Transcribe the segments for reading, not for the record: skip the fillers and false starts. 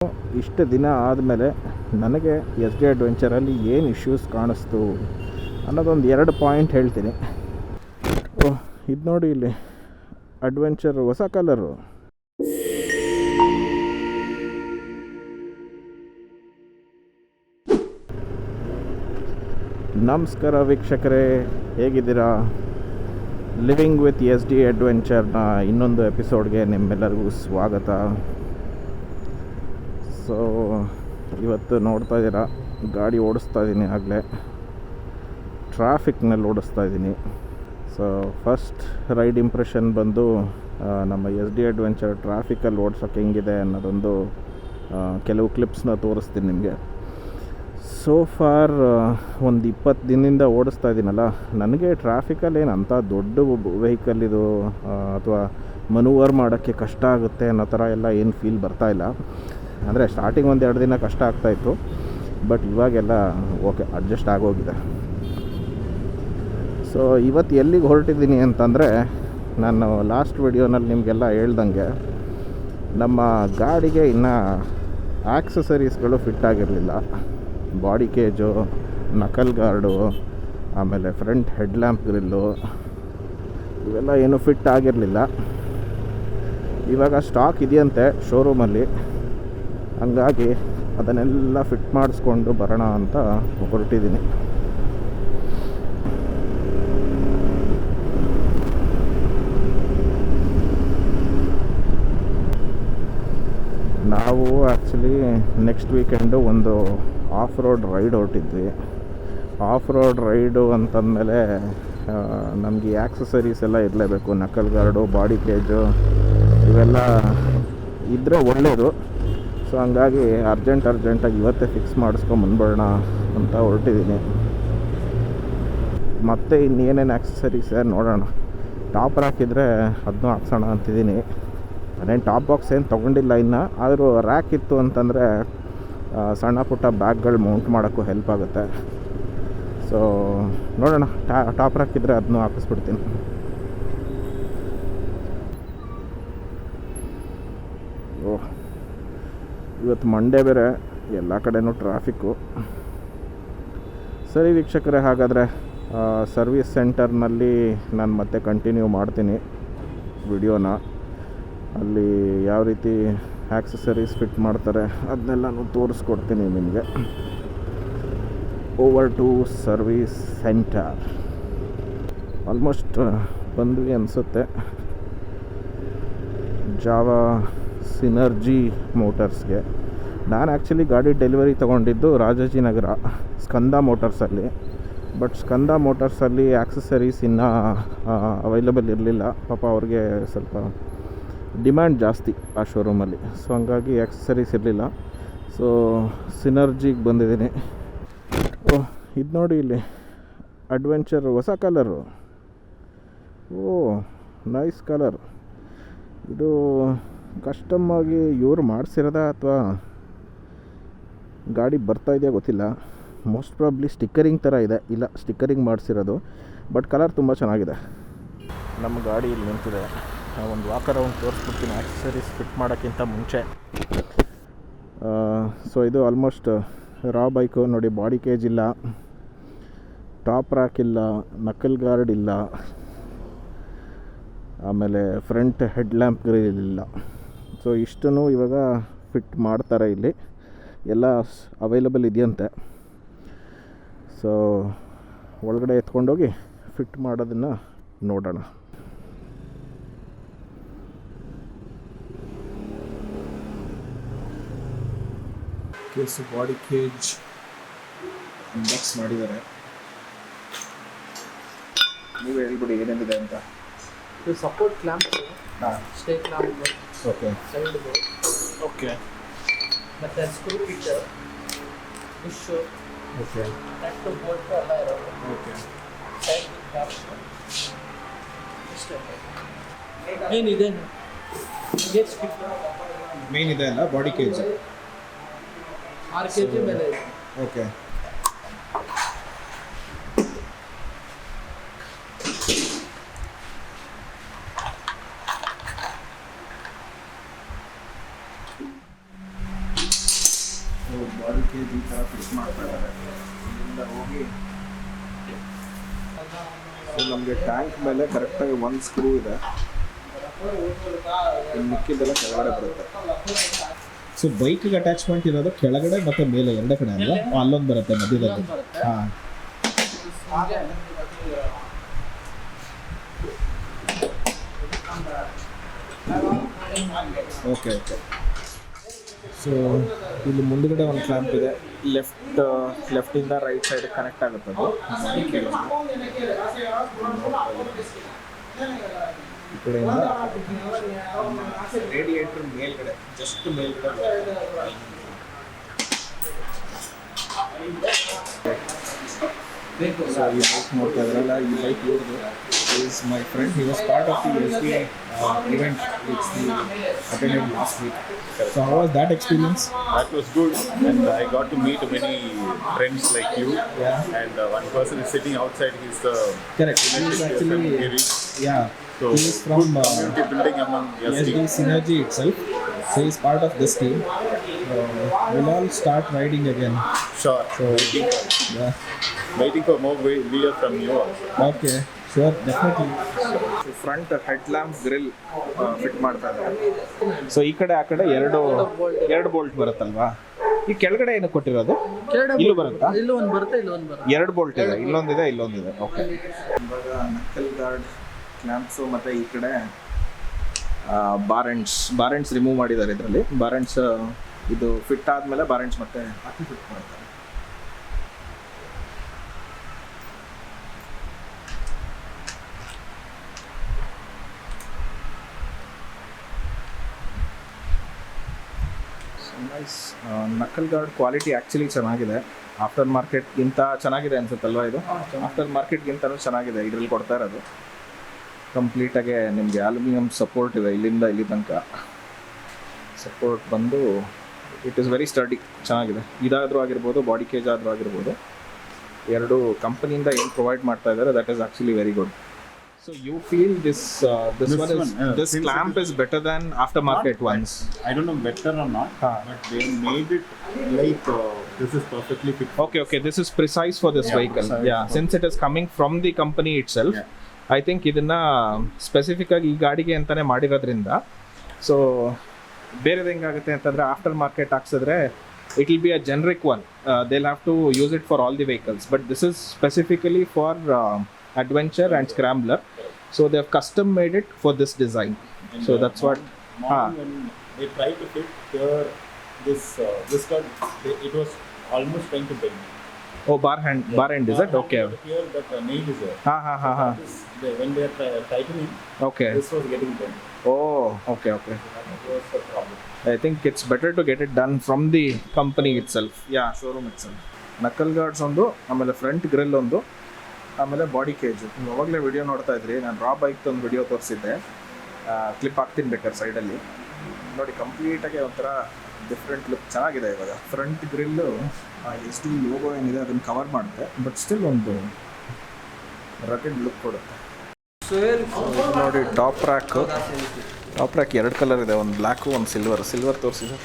ಇಷ್ಟು ದಿನ ಆದಮೇಲೆ ನನಗೆ ಎಸ್ ಡಿ ಅಡ್ವೆಂಚರಲ್ಲಿ ಏನು ಇಶ್ಯೂಸ್ ಕಾಣಿಸ್ತು ಅನ್ನೋದೊಂದು 2 ಪಾಯಿಂಟ್ ಹೇಳ್ತೀನಿ. ಇದು ನೋಡಿ, ಇಲ್ಲಿ ಅಡ್ವೆಂಚರ್ ಹೊಸ ಕಲರು. ನಮಸ್ಕಾರ ವೀಕ್ಷಕರೇ, ಹೇಗಿದ್ದೀರಾ? ಲಿವಿಂಗ್ ವಿತ್ ಎಸ್ ಡಿ ಅಡ್ವೆಂಚರ್ನ ಇನ್ನೊಂದು ಎಪಿಸೋಡ್ಗೆ ನಿಮ್ಮೆಲ್ಲರಿಗೂ ಸ್ವಾಗತ. ಸೊ ಇವತ್ತು ನೋಡ್ತಾ ಇದ್ದೀರಾ, ಗಾಡಿ ಓಡಿಸ್ತಾ ಇದ್ದೀನಿ. ಆಗಲೇ ಟ್ರಾಫಿಕ್ನಲ್ಲಿ ಓಡಿಸ್ತಾ ಇದ್ದೀನಿ. ಸೊ ಫಸ್ಟ್ ರೈಡ್ ಇಂಪ್ರೆಷನ್ ಬಂದು ನಮ್ಮ ಎಸ್ ಡಿ ಅಡ್ವೆಂಚರ್ ಟ್ರಾಫಿಕಲ್ಲಿ ಓಡಿಸೋಕೆ ಹೆಂಗಿದೆ ಅನ್ನೋದೊಂದು ಕೆಲವು ಕ್ಲಿಪ್ಸ್ನ ತೋರಿಸ್ತೀನಿ ನಿಮಗೆ. ಸೋ ಫಾರ್ ಒಂದು 20 ದಿನದಿಂದ ಓಡಿಸ್ತಾ ಇದ್ದೀನಲ್ಲ, ನನಗೆ ಟ್ರಾಫಿಕಲ್ಲಿ ಏನು ಅಂಥ ದೊಡ್ಡ ವೆಹಿಕಲ್ ಇದು ಅಥವಾ ಮನೂವರ್ ಮಾಡೋಕ್ಕೆ ಕಷ್ಟ ಆಗುತ್ತೆ ಅನ್ನೋ ಥರ ಎಲ್ಲ ಏನು ಫೀಲ್ ಬರ್ತಾಯಿಲ್ಲ. ಅಂದರೆ ಸ್ಟಾರ್ಟಿಂಗ್ 1-2 ದಿನ ಕಷ್ಟ ಆಗ್ತಾಯಿತ್ತು, ಬಟ್ ಇವಾಗೆಲ್ಲ ಓಕೆ, ಅಡ್ಜಸ್ಟ್ ಆಗೋಗಿದೆ. ಸೊ ಇವತ್ತು ಎಲ್ಲಿಗೆ ಹೊರಟಿದ್ದೀನಿ ಅಂತಂದರೆ, ನಾನು ಲಾಸ್ಟ್ ವಿಡಿಯೋನಲ್ಲಿ ನಿಮಗೆಲ್ಲ ಹೇಳ್ದಂಗೆ ನಮ್ಮ ಗಾಡಿಗೆ ಇನ್ನೂ ಆಕ್ಸಸರೀಸ್ಗಳು ಫಿಟ್ ಆಗಿರಲಿಲ್ಲ. ಬಾಡಿ ಕೇಜು, ನಕಲ್ ಗಾರ್ಡು, ಆಮೇಲೆ ಫ್ರಂಟ್ ಹೆಡ್ ಲ್ಯಾಂಪ್ ಗ್ರಿಲ್ಲು, ಇವೆಲ್ಲ ಏನೂ ಫಿಟ್ ಆಗಿರಲಿಲ್ಲ. ಇವಾಗ ಸ್ಟಾಕ್ ಇದೆಯಂತೆ ಶೋರೂಮಲ್ಲಿ, ಹಂಗಾಗಿ ಅದನ್ನೆಲ್ಲ ಫಿಟ್ ಮಾಡಿಸ್ಕೊಂಡು ಬರೋಣ ಅಂತ ಹೊರಟಿದ್ದೀನಿ. ನಾವು ಆ್ಯಕ್ಚುಲಿ ನೆಕ್ಸ್ಟ್ ವೀಕೆಂಡು ಒಂದು ಆಫ್ ರೋಡ್ ರೈಡ್ ಹೊರಟಿದ್ವಿ. ಆಫ್ ರೋಡ್ ರೈಡು ಅಂತಂದಮೇಲೆ ನಮಗೆ ಆಕ್ಸಸರೀಸ್ ಎಲ್ಲ ಇರಲೇಬೇಕು. ನಕಲ್ ಗಾರ್ಡು, ಬಾಡಿ ಕೇಜು ಇವೆಲ್ಲ ಇದ್ದರೆ ಒಳ್ಳೆಯದು. ಸೊ ಹಂಗಾಗಿ ಅರ್ಜೆಂಟಾಗಿ ಇವತ್ತೇ ಫಿಕ್ಸ್ ಮಾಡಿಸ್ಕೊಂಬಂದ್ಬಿಡೋಣ ಅಂತ ಹೊರಟಿದ್ದೀನಿ. ಮತ್ತು ಇನ್ನೇನೇನು ಆಕ್ಸಸರೀಸ್ ನೋಡೋಣ. ಟಾಪರ್ ಹಾಕಿದರೆ ಅದನ್ನೂ ಹಾಕ್ಸೋಣ ಅಂತಿದ್ದೀನಿ. ಅದೇನು ಟಾಪ್ ಬಾಕ್ಸ್ ಏನು ತೊಗೊಂಡಿಲ್ಲ ಇನ್ನು, ಆದರೂ ರ್ಯಾಕ್ ಇತ್ತು ಅಂತಂದರೆ ಸಣ್ಣ ಪುಟ್ಟ ಬ್ಯಾಗ್ಗಳು ಮೌಂಟ್ ಮಾಡೋಕ್ಕೂ ಹೆಲ್ಪ್ ಆಗುತ್ತೆ. ಸೊ ನೋಡೋಣ, ಟಾಪರ್ ಹಾಕಿದರೆ ಅದನ್ನೂ ಹಾಕಿಸ್ಬಿಡ್ತೀನಿ. ಇವತ್ತು ಮಂಡೇ ಬೇರೆ, ಎಲ್ಲ ಕಡೆನೂ ಟ್ರಾಫಿಕ್ಕು. ಸರಿ ವೀಕ್ಷಕರೇ, ಹಾಗಾದರೆ ಸರ್ವಿಸ್ ಸೆಂಟರ್ನಲ್ಲಿ ನಾನು ಮತ್ತೆ ಕಂಟಿನ್ಯೂ ಮಾಡ್ತೀನಿ ವಿಡಿಯೋನ. ಅಲ್ಲಿ ಯಾವ ರೀತಿ ಆಕ್ಸಸರೀಸ್ ಫಿಟ್ ಮಾಡ್ತಾರೆ ಅದನ್ನೆಲ್ಲನೂ ತೋರಿಸ್ಕೊಡ್ತೀನಿ ನಿಮಗೆ. Over to service centre. Almost ಬಂದ್ವಿ ಅನಿಸುತ್ತೆ. ಜಾವಾ ಸಿನರ್ಜಿ ಮೋಟರ್ಸ್ಗೆ. ನಾನು ಆ್ಯಕ್ಚುಲಿ ಗಾಡಿ ಡೆಲಿವರಿ ತೊಗೊಂಡಿದ್ದು ರಾಜಾಜಿನಗರ ಸ್ಕಂದ ಮೋಟರ್ಸಲ್ಲಿ. ಬಟ್ ಸ್ಕಂದ ಮೋಟರ್ಸಲ್ಲಿ ಆಕ್ಸಸರೀಸ್ ಇನ್ನೂ ಅವೈಲಬಲ್ ಇರಲಿಲ್ಲ. ಪಾಪ ಅವ್ರಿಗೆ ಸ್ವಲ್ಪ ಡಿಮ್ಯಾಂಡ್ ಜಾಸ್ತಿ ಆ ಶೋರೂಮಲ್ಲಿ. ಸೊ ಹಂಗಾಗಿ ಆಕ್ಸಸರೀಸ್ ಇರಲಿಲ್ಲ. ಸೊ ಸಿನರ್ಜಿಗೆ ಬಂದಿದ್ದೀನಿ. ಇದು ನೋಡಿ, ಇಲ್ಲಿ ಅಡ್ವೆಂಚರ್ ಹೊಸ ಕಲರು. Nice colour. ಇದು ಕಸ್ಟಮ್ಮಾಗಿ ಇವರು ಮಾಡಿಸಿರೋದ ಅಥವಾ ಗಾಡಿ ಬರ್ತಾ ಇದೆಯಾ ಗೊತ್ತಿಲ್ಲ. ಮೋಸ್ಟ್ ಪ್ರಾಬ್ಲಿ ಸ್ಟಿಕ್ಕರಿಂಗ್ ಥರ ಇದೆ. ಇಲ್ಲ, ಸ್ಟಿಕ್ಕರಿಂಗ್ ಮಾಡಿಸಿರೋದು. ಬಟ್ ಕಲರ್ ತುಂಬ ಚೆನ್ನಾಗಿದೆ. ನಮ್ಮ ಗಾಡಿ ಇಲ್ಲಿ ನಿಂತಿದೆ. ಒಂದು ವಾಕ್ ಅರೌಂಡ್ ತೋರಿಸ್ಬಿಡ್ತೀನಿ ಆಕ್ಸಸರೀಸ್ ಫಿಟ್ ಮಾಡೋಕ್ಕಿಂತ ಮುಂಚೆ. ಸೊ ಇದು ಆಲ್ಮೋಸ್ಟ್ ರಾ ಬೈಕು ನೋಡಿ. ಬಾಡಿ ಕೇಜ್ ಇಲ್ಲ, ಟಾಪ್ ರ್ಯಾಕ್ ಇಲ್ಲ, ನಕಲ್ ಗಾರ್ಡ್ ಇಲ್ಲ, ಆಮೇಲೆ ಫ್ರಂಟ್ ಹೆಡ್ ಲ್ಯಾಂಪ್ ಗ್ರಿಲ್ ಇಲ್ಲ. ಸೊ ಇಷ್ಟನ್ನು ಇವಾಗ ಫಿಟ್ ಮಾಡ್ತಾರೆ. ಇಲ್ಲಿ ಎಲ್ಲ ಅವೈಲಬಲ್ ಇದೆಯಂತೆ. ಸೊ ಒಳಗಡೆ ಎತ್ಕೊಂಡೋಗಿ ಫಿಟ್ ಮಾಡೋದನ್ನು ನೋಡೋಣ. ಕೇಸು ಬಾಡಿ ಕೇಜ್ ಅನ್ಬಾಕ್ಸ್ ಮಾಡಿದ್ದಾರೆ. ನೀವೇ ಹೇಳ್ಬಿಡಿ ಏನೇನಿದೆ ಅಂತ. ಇದು support clamp, stay clamp, okay, side okay, ಮತ್ತೆ screw kit, bush, okay, nut bolt ಎಲ್ಲ ಇರೋದು. ಓಕೆ, ಸೈಡ್ ಕ್ಲಾಂಪ್ ಇಷ್ಟೇ. ಏನಿದೆ ಗೇಜ್ ಕಿಟ್ ಮೇನ್ ಇದೆ ಅಲ್ಲ, ಬಾಡಿ ಕೇಜ್ 6 kg ಮೇಲೆ ಇದೆ. ಓಕೆ. ಬಾಡಿ ಕೇಜ್ ಈ ಥರ ಫಿಕ್ಸ್ ಮಾಡ್ತಾ ಇದ್ದಾರೆ. ಇಲ್ಲಿಂದ ಹೋಗಿ ಸೊ ನಮಗೆ ಟ್ಯಾಂಕ್ ಮೇಲೆ ಕರೆಕ್ಟಾಗಿ ಒಂದು ಸ್ಕ್ರೂ ಇದೆ, ಇನ್ನು ಮಿಕ್ಕಿದ್ದೆಲ್ಲ ಕೆಳಗಡೆ ಬರುತ್ತೆ. ಸೊ ಬೈಕಿಗೆ ಅಟ್ಯಾಚ್ಮೆಂಟ್ ಇರೋದು ಕೆಳಗಡೆ ಮತ್ತು ಮೇಲೆ ಎರಡೇ ಕಡೆ ಅಲ್ವಾ? ಅಲ್ಲೊಂದು ಬರುತ್ತೆ ಮಧ್ಯದಲ್ಲಿ. ಹಾಂ, ಓಕೆ ಓಕೆ. ಸೊ ಇಲ್ಲಿ ಮುಂದುಗಡೆ ಒಂದು ಕ್ಲ್ಯಾಂಪ್ ಇದೆ, ಲೆಫ್ಟಿಂದ ರೈಟ್ ಸೈಡ್ ಕನೆಕ್ಟ್ ಆಗುತ್ತೆ ಅದು. ಈ ಕಡೆಯಿಂದ ರೇಡಿಯೇಟರ್ ಮೇಲ್ಗಡೆ, ಜಸ್ಟ್ ಮೇಲ್ಗಡೆ. ಸೊ ಈ ಬೈಕ್ ನೋಡ್ತಾ ಇದ್ರಲ್ಲ, ಈ ಬೈಕ್ ಇವ್ರದ್ದು. is my friend. He was part of the Yezdi event which we attended last week. So how was that experience? That was good, and I got to meet many friends like you. Yeah. And one person is sitting outside. He's the Correct. He is actually yeah. So he is from community building among Yezdi Synergy itself. So he is part of this team. We'll all start riding again. Sure. So Waiting for more video from you also. Okay. Sure, definitely. So front headlamp grill fit ಮಾಡ್ತಾ ಇದ್ದಾರೆ. So ಈ ಕಡೆ ಆ ಕಡೆ ಎರಡು bolt ಬರುತ್ತಲ್ವಾ? ಈ ಕೆಳಗಡೆ ಏನು ಕೊಟ್ಟಿರೋದು? ಇಲ್ಲೂ ಬರುತ್ತಾ? ಇಲ್ಲೂ ಒಂದು ಬರುತ್ತೆ, ಇಲ್ಲೂ ಒಂದು ಬರುತ್ತೆ. ಎರಡು ಬೋಲ್ಟ್ ಇದೆ, ಇಲ್ಲೊಂದಿದೆ. ಓಕೆ. ಇವಾಗ ನಕ್ಕಲ್ ಗಾರ್ಡ್ ಕ್ಲ್ಯಾಂಪ್ಸು ಮತ್ತು ಈ ಕಡೆ ಬಾರೆಂಟ್ಸ್ ರಿಮೂವ್ ಮಾಡಿದ್ದಾರೆ. ಇದರಲ್ಲಿ ಬಾರೆಂಟ್ಸ್ ಇದು ಫಿಟ್ ಆದಮೇಲೆ ಬಾರೆಂಟ್ಸ್ ಮತ್ತೆ ಹಾಕಿ ಫಿಟ್ ಮಾಡ್ತಾರೆ. Nice. Naxal guard quality actually ಚೆನ್ನಾಗಿದೆ. ಆಫ್ಟರ್ ಮಾರ್ಕೆಟ್ಗಿಂತ ಚೆನ್ನಾಗಿದೆ ಅನ್ಸುತ್ತಲ್ವಾ? ಇದು ಆಫ್ಟರ್ ಮಾರ್ಕೆಟ್ಗಿಂತಲೂ ಚೆನ್ನಾಗಿದೆ ಇದರಲ್ಲಿ ಕೊಡ್ತಾ ಇರೋದು. ಕಂಪ್ಲೀಟಾಗೆ ನಿಮಗೆ ಅಲ್ಯೂಮಿನಿಯಂ ಸಪೋರ್ಟ್ ಇದೆ, ಇಲ್ಲಿಂದ ಇಲ್ಲಿ ತನಕ ಸಪೋರ್ಟ್ ಬಂದು ಇಟ್ ಈಸ್ ವೆರಿ ಸ್ಟಡಿ, ಚೆನ್ನಾಗಿದೆ. ಇದಾದರೂ ಆಗಿರ್ಬೋದು, ಬಾಡಿ ಕೇಜ್ ಆದರೂ ಆಗಿರ್ಬೋದು, ಎರಡು ಕಂಪನಿಯಿಂದ ಏನು ಪ್ರೊವೈಡ್ ಮಾಡ್ತಾ ಇದ್ದಾರೆ, that is actually very good. So you feel this clamp is better than aftermarket ones? I don't know better or not, but they made it like this is perfectly fit. Okay. This is precise for this vehicle. Yeah, since it is coming from the company itself. Yeah. I think ಇದನ್ನ specific ಆಗಿ ಈ ಗಾಡಿಗೆ ಅಂತಾನೆ ಮಾಡಿರೋದ್ರಿಂದ. So ಬೇರೆದು ಹೆಂಗಾಗುತ್ತೆ ಅಂತಂದರೆ after market ಹಾಕ್ಸಿದ್ರೆ it will be a generic one. They'll have to use it for all the vehicles. But this is specifically for Adventure and Scrambler. So they have custom made it for this design. And so that's what. When they tried to fit here, this got it was almost trying to bend. Oh, bar end is it? Okay. Here that nail is there. When they are tightening, okay. This was getting bent. Oh, okay. That was the problem. I think it's better to get it done from the company itself. Yeah, showroom itself. Knuckle guards ಒಂದು, ಆಮೇಲೆ front grill ಒಂದು, ಆಮೇಲೆ body cage. ನೀವು ಅವಾಗಲೇ video ನೋಡ್ತಾ ಇದ್ರಿ, ನಾನು ರಾ ಬೈಕ್ದು ಒಂದು ವಿಡಿಯೋ ತೋರಿಸಿದ್ದೆ, ಕ್ಲಿಪ್ ಹಾಕ್ತೀನಿ ಬೇಕಾದ್ರೆ ಸೈಡಲ್ಲಿ ನೋಡಿ. ಕಂಪ್ಲೀಟಾಗಿ ಒಂಥರ ಡಿಫ್ರೆಂಟ್ ಲುಕ್ ಚೆನ್ನಾಗಿದೆ. ಇವಾಗ ಫ್ರಂಟ್ ಗ್ರಿಲ್ಲು ಎಷ್ಟು ಲೋಗೋ ಏನಿದೆ ಅದನ್ನು ಕವರ್ ಮಾಡುತ್ತೆ, ಬಟ್ ಸ್ಟಿಲ್ ಒಂದು ರಕೆಡ್ ಲುಕ್ ಕೊಡುತ್ತೆ. ನೋಡಿ ಟಾಪ್ ರ್ಯಾಕ್ ಎರಡು ಕಲರ್ ಇದೆ, ಒಂದು ಬ್ಲ್ಯಾಕು ಒಂದು ಸಿಲ್ವರ್ ತೋರಿಸಿದೆ.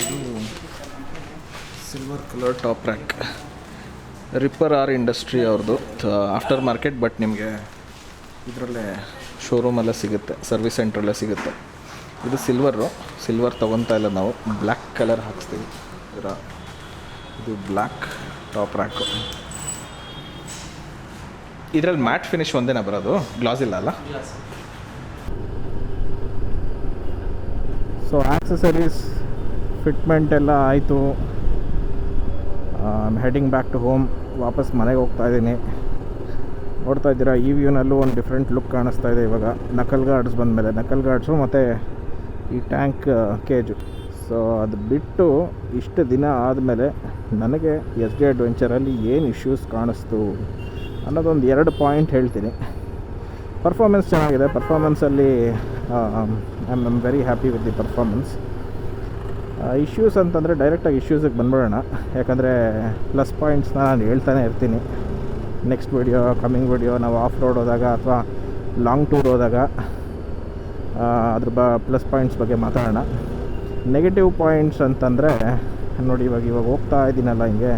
ಇದು silver colour top rack, ripper R industry ಅವ್ರದ್ದು ಆಫ್ಟರ್ ಮಾರ್ಕೆಟ್. ಬಟ್ ನಿಮಗೆ ಇದರಲ್ಲೇ ಶೋರೂಮಲ್ಲೇ ಸಿಗುತ್ತೆ, ಸರ್ವಿಸ್ ಸೆಂಟ್ರಲ್ಲೇ ಸಿಗುತ್ತೆ. ಇದು ಸಿಲ್ವರ್ ತೊಗೊತಾ ಇಲ್ಲ ನಾವು, ಬ್ಲ್ಯಾಕ್ ಕಲರ್ ಹಾಕ್ಸ್ತೀವಿ. ಇದು ಬ್ಲ್ಯಾಕ್ ಟಾಪ್ ರ್ಯಾಕು. ಇದರಲ್ಲಿ ಮ್ಯಾಟ್ ಫಿನಿಶ್ ಒಂದೇನಾ ಬರೋದು, ಗ್ಲಾಸ್ ಇಲ್ಲ ಅಲ್ಲ? ಸೊ ಆಕ್ಸೆಸರೀಸ್ ಫಿಟ್ಮೆಂಟ್ ಎಲ್ಲ ಆಯಿತು. ಹೆಡಿಂಗ್ ಬ್ಯಾಕ್ ಟು ಹೋಮ್, ವಾಪಸ್ ಮನೆಗೆ ಹೋಗ್ತಾ ಇದ್ದೀನಿ. ನೋಡ್ತಾ ಇದ್ದೀರಾ, ಈ ವ್ಯೂನಲ್ಲೂ ಒಂದು ಡಿಫ್ರೆಂಟ್ ಲುಕ್ ಕಾಣಿಸ್ತಾ ಇದೆ ಇವಾಗ ನಕಲ್ ಗಾರ್ಡ್ಸ್ ಬಂದಮೇಲೆ. ನಕಲ್ ಗಾರ್ಡ್ಸು ಮತ್ತು ಈ ಟ್ಯಾಂಕ್ ಕೇಜು. ಸೊ ಅದು ಬಿಟ್ಟು ಇಷ್ಟು ದಿನ ಆದಮೇಲೆ ನನಗೆ ಎಸ್ ಡಿ ಅಡ್ವೆಂಚರಲ್ಲಿ ಏನು ಇಶ್ಯೂಸ್ ಕಾಣಿಸ್ತು ಅನ್ನೋದೊಂದು 2 ಪಾಯಿಂಟ್ ಹೇಳ್ತೀನಿ. ಪರ್ಫಾಮೆನ್ಸ್ ಚೆನ್ನಾಗಿದೆ. ಪರ್ಫಾಮೆನ್ಸಲ್ಲಿ I am very happy with the performance. Issues ಅಂತಂದರೆ ಡೈರೆಕ್ಟಾಗಿ ಇಶ್ಯೂಸಿಗೆ ಬಂದ್ಬಿಡೋಣ, ಯಾಕಂದರೆ ಪ್ಲಸ್ ಪಾಯಿಂಟ್ಸ್ನ ನಾನು ಹೇಳ್ತಾನೆ ಇರ್ತೀನಿ. ನೆಕ್ಸ್ಟ್ ಕಮಿಂಗ್ ವಿಡಿಯೋ ನಾವು ಆಫ್ ರೋಡ್ ಹೋದಾಗ ಅಥವಾ ಲಾಂಗ್ ಟೂರ್ ಹೋದಾಗ ಅದ್ರ ಪ್ಲಸ್ ಪಾಯಿಂಟ್ಸ್ ಬಗ್ಗೆ ಮಾತಾಡೋಣ. ನೆಗೆಟಿವ್ ಪಾಯಿಂಟ್ಸ್ ಅಂತಂದರೆ ನೋಡಿ ಇವಾಗ ಹೋಗ್ತಾ ಇದ್ದೀನಲ್ಲ ಹಿಂಗೆ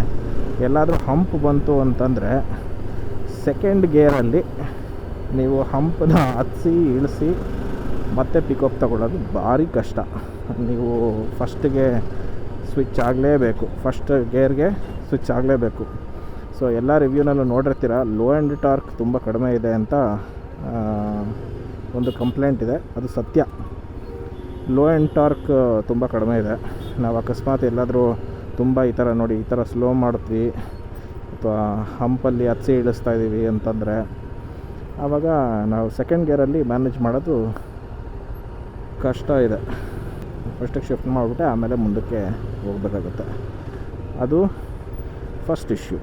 ಎಲ್ಲಾದರೂ ಹಂಪ್ ಬಂತು ಅಂತಂದರೆ ಸೆಕೆಂಡ್ ಗೇರಲ್ಲಿ ನೀವು ಹಂಪನ್ನ ಹತ್ತಿಸಿ ಇಳಿಸಿ ಮತ್ತೆ ಪಿಕಪ್ ತಗೊಳ್ಳೋದು ಭಾರಿ ಕಷ್ಟ. ನೀವು ಫಸ್ಟ್ಗೆ ಸ್ವಿಚ್ ಆಗಲೇಬೇಕು, ಫಸ್ಟ್ ಗೇರ್ಗೆ ಸ್ವಿಚ್ ಆಗಲೇಬೇಕು. ಸೊ ಎಲ್ಲ ರಿವ್ಯೂನಲ್ಲೂ ನೋಡಿರ್ತೀರ ಲೋ ಆ್ಯಂಡ್ ಟಾರ್ಕ್ ತುಂಬ ಕಡಿಮೆ ಇದೆ ಅಂತ ಒಂದು ಕಂಪ್ಲೇಂಟ್ ಇದೆ. ಅದು ಸತ್ಯ. ಲೋ ಆ್ಯಂಡ್ ಟಾರ್ಕ್ ತುಂಬ ಕಡಿಮೆ ಇದೆ. ನಾವು ಅಕಸ್ಮಾತ್ ಎಲ್ಲಾದರೂ ತುಂಬ ಈ ಥರ ಸ್ಲೋ ಮಾಡ್ತೀವಿ ಅಥವಾ ಹಂಪಲ್ಲಿ ಹತ್ಸಿ ಇಳಿಸ್ತಾ ಇದ್ದೀವಿ ಅಂತಂದರೆ ಆವಾಗ ನಾವು ಸೆಕೆಂಡ್ ಗೇರಲ್ಲಿ ಮ್ಯಾನೇಜ್ ಮಾಡೋದು ಕಷ್ಟ ಇದೆ. ಫಸ್ಟಿಗೆ ಶಿಫ್ಟ್ ಮಾಡಿಬಿಟ್ಟೆ ಆಮೇಲೆ ಮುಂದಕ್ಕೆ ಹೋಗಬೇಕಾಗುತ್ತೆ. ಅದು first issue,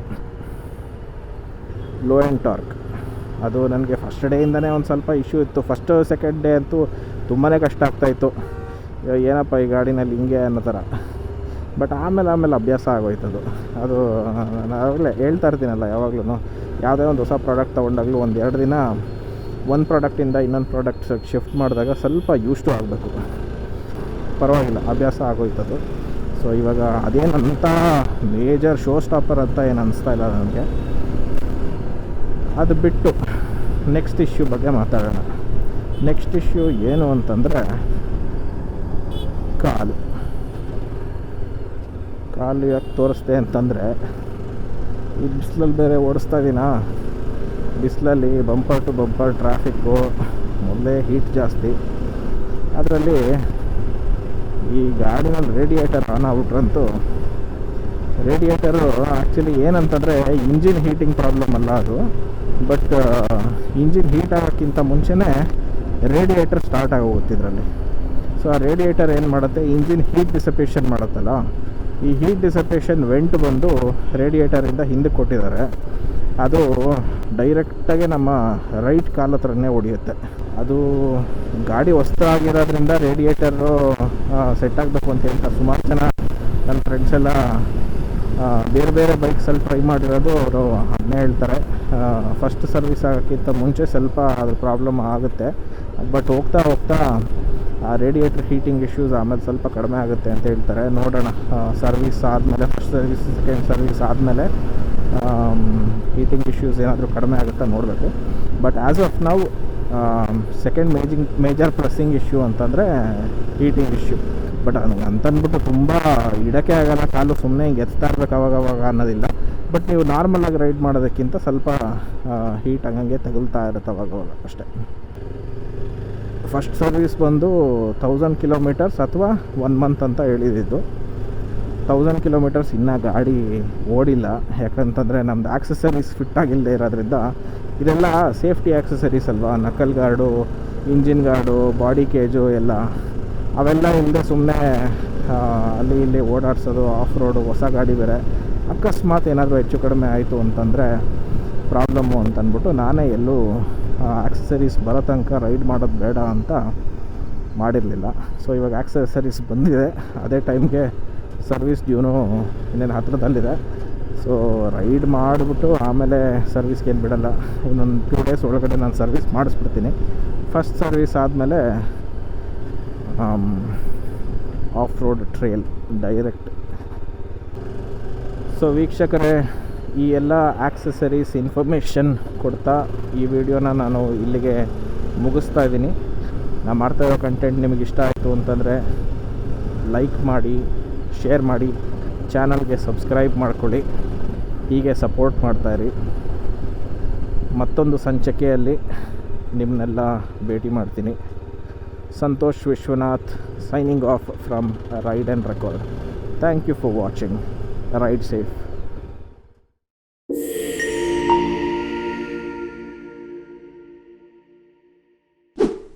low and torque. ಅದು ನನಗೆ ಫಸ್ಟ್ ಡೇಯಿಂದನೇ ಒಂದು ಸ್ವಲ್ಪ ಇಶ್ಯೂ ಇತ್ತು. ಫಸ್ಟ್ ಸೆಕೆಂಡ್ ಡೇ ಅಂತೂ ತುಂಬಾ ಕಷ್ಟ ಆಗ್ತಾಯಿತ್ತು, ಏನಪ್ಪ ಈ ಗಾಡಿನಲ್ಲಿ ಹಿಂಗೆ ಅನ್ನೋ ಥರ. ಬಟ್ ಆಮೇಲೆ ಅಭ್ಯಾಸ ಆಗೋಯ್ತದು. ಅದು ನಾನು ಆಗಲೇ ಹೇಳ್ತಾ ಇರ್ತೀನಲ್ಲ, ಯಾವಾಗಲೂ ಯಾವುದೇ ಒಂದು ಹೊಸ ಪ್ರಾಡಕ್ಟ್ ತೊಗೊಂಡಾಗಲೂ 1-2 ದಿನ ಒಂದು ಪ್ರಾಡಕ್ಟಿಂದ ಇನ್ನೊಂದು ಪ್ರಾಡಕ್ಟ್ ಶಿಫ್ಟ್ ಮಾಡಿದಾಗ ಸ್ವಲ್ಪ ಯೂಸ್ಟು ಆಗಬೇಕು. ಪರವಾಗಿಲ್ಲ, ಅಭ್ಯಾಸ ಆಗೋಯ್ತದು. ಸೊ ಇವಾಗ ಅದೇನಂತ ಮೇಜರ್ ಶೋ ಸ್ಟಾಪರ್ ಅಂತ ಏನು ಅನ್ನಿಸ್ತಾ ಇಲ್ಲ ನನಗೆ. ಅದು ಬಿಟ್ಟು ನೆಕ್ಸ್ಟ್ ಇಶ್ಯೂ ಬಗ್ಗೆ ಮಾತಾಡೋಣ. ನೆಕ್ಸ್ಟ್ ಇಶ್ಯೂ ಏನು ಅಂತಂದರೆ ಕಾಲು ಯಾಕೆ ತೋರಿಸ್ದೆ ಅಂತಂದರೆ, ಈ ಬಿಸಿಲಲ್ಲಿ ಬೇರೆ ಓಡಿಸ್ತಾ ಇದ್ದೀನಾ. ಬಿಸಿಲಲ್ಲಿ ಬಂಪರ್ ಟು ಬಂಪರ್ ಟ್ರಾಫಿಕ್ಕು, ಮೊದಲೇ ಹೀಟ್ ಜಾಸ್ತಿ. ಅದರಲ್ಲಿ ಈ ಗಾಡಿನಲ್ಲಿ ರೇಡಿಯೇಟರ್ ಆನ್ ಆಗ್ಬಿಟ್ರಂತೂ, ರೇಡಿಯೇಟರು ಆ್ಯಕ್ಚುಲಿ ಏನಂತಂದರೆ ಇಂಜಿನ್ ಹೀಟಿಂಗ್ ಪ್ರಾಬ್ಲಮ್ ಅಲ್ಲ ಅದು. ಬಟ್ ಇಂಜಿನ್ ಹೀಟ್ ಆಗೋಕ್ಕಿಂತ ಮುಂಚೆನೇ ರೇಡಿಯೇಟರ್ ಸ್ಟಾರ್ಟ್ ಆಗೋಗುತ್ತೆ ಇದರಲ್ಲಿ. ಸೊ ಆ ರೇಡಿಯೇಟರ್ ಏನು ಮಾಡುತ್ತೆ, ಇಂಜಿನ್ ಹೀಟ್ ಡಿಸಪೇಷನ್ ಮಾಡುತ್ತಲ್ಲ, ಈ ಹೀಟ್ ಡಿಸಪೇಷನ್ ವೆಂಟ್ ಬಂದು ರೇಡಿಯೇಟರಿಂದ ಹಿಂದಕ್ಕೆ ಕೊಟ್ಟಿದ್ದಾರೆ. ಅದು ಡೈರೆಕ್ಟಾಗಿ ನಮ್ಮ ರೈಟ್ ಕಾಲು ಹತ್ರನೇ ಹೊಡೆಯುತ್ತೆ. ಅದು ಗಾಡಿ ಹೊಸ್ತಾಗಿರೋದ್ರಿಂದ ರೇಡಿಯೇಟರು ಸೆಟ್ ಆಗಬೇಕು ಅಂತ ಹೇಳ್ತಾರೆ ಸುಮಾರು ಜನ. ನನ್ನ ಫ್ರೆಂಡ್ಸ್ ಎಲ್ಲ ಬೇರೆ ಬೈಕ್ಸಲ್ಲಿ ಟ್ರೈ ಮಾಡಿರೋದು ಅವರು ಅದನ್ನೇ ಹೇಳ್ತಾರೆ. ಫಸ್ಟ್ ಸರ್ವಿಸ್ ಆಗೋಕ್ಕಿಂತ ಮುಂಚೆ ಸ್ವಲ್ಪ ಅದ್ರ ಪ್ರಾಬ್ಲಮ್ ಆಗುತ್ತೆ. ಬಟ್ ಹೋಗ್ತಾ ಆ ರೇಡಿಯೇಟರ್ ಹೀಟಿಂಗ್ ಇಶ್ಯೂಸ್ ಆಮೇಲೆ ಸ್ವಲ್ಪ ಕಡಿಮೆ ಆಗುತ್ತೆ ಅಂತ ಹೇಳ್ತಾರೆ. ನೋಡೋಣ, ಸರ್ವಿಸ್ ಆದಮೇಲೆ, ಫಸ್ಟ್ ಸರ್ವಿಸ್ ಸೆಕೆಂಡ್ ಸರ್ವಿಸ್ ಆದಮೇಲೆ ಹೀಟಿಂಗ್ ಇಶ್ಯೂಸ್ ಏನಾದರೂ ಕಡಿಮೆ ಆಗುತ್ತಾ ನೋಡಬೇಕು. ಬಟ್ ಆ್ಯಸ್ ಆಫ್ ನಾವು ಸೆಕೆಂಡ್ ಮೇಜರ್ ಪ್ರೆಸ್ಸಿಂಗ್ ಇಶ್ಯೂ ಅಂತಂದರೆ ಹೀಟಿಂಗ್ ಇಶ್ಯೂ. ಬಟ್ ಅಂತಂದ್ಬಿಟ್ಟು ತುಂಬ ಇಡೋಕ್ಕೆ ಆಗಲ್ಲ, ಕಾಲು ಸುಮ್ಮನೆ ಹಿಂಗೆ ಎತ್ತಾ ಇರ್ಬೇಕು ಅವಾಗ ಅನ್ನೋದಿಲ್ಲ. ಬಟ್ ನೀವು ನಾರ್ಮಲಾಗಿ ರೈಡ್ ಮಾಡೋದಕ್ಕಿಂತ ಸ್ವಲ್ಪ ಹೀಟ್ ಹಂಗೆ ತಗುಲ್ತಾ ಇರುತ್ತೆ ಅವಾಗ ಅಷ್ಟೇ. ಫಸ್ಟ್ ಸರ್ವಿಸ್ ಬಂದು 1000 ಕಿಲೋಮೀಟರ್ಸ್ ಅಥವಾ 1 ಮಂತ್ ಅಂತ ಹೇಳಿದ್ದು. 1000 ಕಿಲೋಮೀಟರ್ಸ್ ಇನ್ನೂ ಗಾಡಿ ಓಡಿಲ್ಲ. ಯಾಕಂತಂದರೆ ನಮ್ಮದು ಆಕ್ಸೆಸರೀಸ್ ಫಿಟ್ ಆಗಿಲ್ಲದೆ ಇರೋದ್ರಿಂದ, ಇದೆಲ್ಲ ಸೇಫ್ಟಿ ಆಕ್ಸೆಸರೀಸ್ ಅಲ್ವಾ, knuckle guard, engine guard, body cage ಎಲ್ಲ ಅವೆಲ್ಲ ಇಲ್ಲದೆ ಸುಮ್ಮನೆ ಅಲ್ಲಿ ಇಲ್ಲಿ ಓಡಾಡ್ಸೋದು, ಆಫ್ ರೋಡು, ಹೊಸ ಗಾಡಿ ಬೇರೆ. ಅಕಸ್ಮಾತ್ ಏನಾದರೂ ಹೆಚ್ಚು ಕಡಿಮೆ ಆಯಿತು ಅಂತಂದರೆ ಪ್ರಾಬ್ಲಮ್ಮು ಅಂತಂದ್ಬಿಟ್ಟು ನಾನೇ ಎಲ್ಲೂ ಆಕ್ಸೆಸರೀಸ್ ಬರೋ ತನಕ ರೈಡ್ ಮಾಡೋದು ಬೇಡ ಅಂತ ಮಾಡಿರಲಿಲ್ಲ. ಸೊ ಇವಾಗ ಆಕ್ಸೆಸರೀಸ್ ಬಂದಿದೆ, ಅದೇ ಟೈಮ್ಗೆ ಸರ್ವಿಸ್ ಡ್ಯೂನು ಇನ್ನೇನು ಹತ್ರದಲ್ಲಿದೆ. ಸೊ ರೈಡ್ ಮಾಡಿಬಿಟ್ಟು ಆಮೇಲೆ ಸರ್ವಿಸ್ಗೆ ಏನು ಬಿಡೋಲ್ಲ. ಇನ್ನೊಂದು 2 ಡೇಸ್ ಒಳಗಡೆ ನಾನು ಸರ್ವಿಸ್ ಮಾಡಿಸ್ಬಿಡ್ತೀನಿ. ಫಸ್ಟ್ ಸರ್ವಿಸ್ ಆದಮೇಲೆ of road trail direct. So ವೀಕ್ಷಕರೇ, ಈ ಎಲ್ಲ ಆಕ್ಸೆಸರೀಸ್ ಇನ್ಫಾರ್ಮೇಷನ್ ಕೊಡ್ತಾ ಈ ವಿಡಿಯೋನ ನಾನು ಇಲ್ಲಿಗೆ ಮುಗಿಸ್ತಾ ಇದ್ದೀನಿ. ನಾನು ಮಾಡ್ತಾಯಿರೋ ಕಂಟೆಂಟ್ ನಿಮಗೆ ಇಷ್ಟ ಆಯಿತು ಅಂತಂದರೆ ಲೈಕ್ ಮಾಡಿ, ಶೇರ್ ಮಾಡಿ, ಚಾನಲ್ಗೆ ಸಬ್ಸ್ಕ್ರೈಬ್ ಮಾಡ್ಕೊಳ್ಳಿ. ಹೀಗೆ ಸಪೋರ್ಟ್ ಮಾಡ್ತಾಯಿರಿ. ಮತ್ತೊಂದು ಸಂಚಿಕೆಯಲ್ಲಿ ನಿಮ್ಮನ್ನೆಲ್ಲ ಭೇಟಿ ಮಾಡ್ತೀನಿ. Santosh Vishwanath signing off from Ride and Record. Thank you for watching. Ride safe.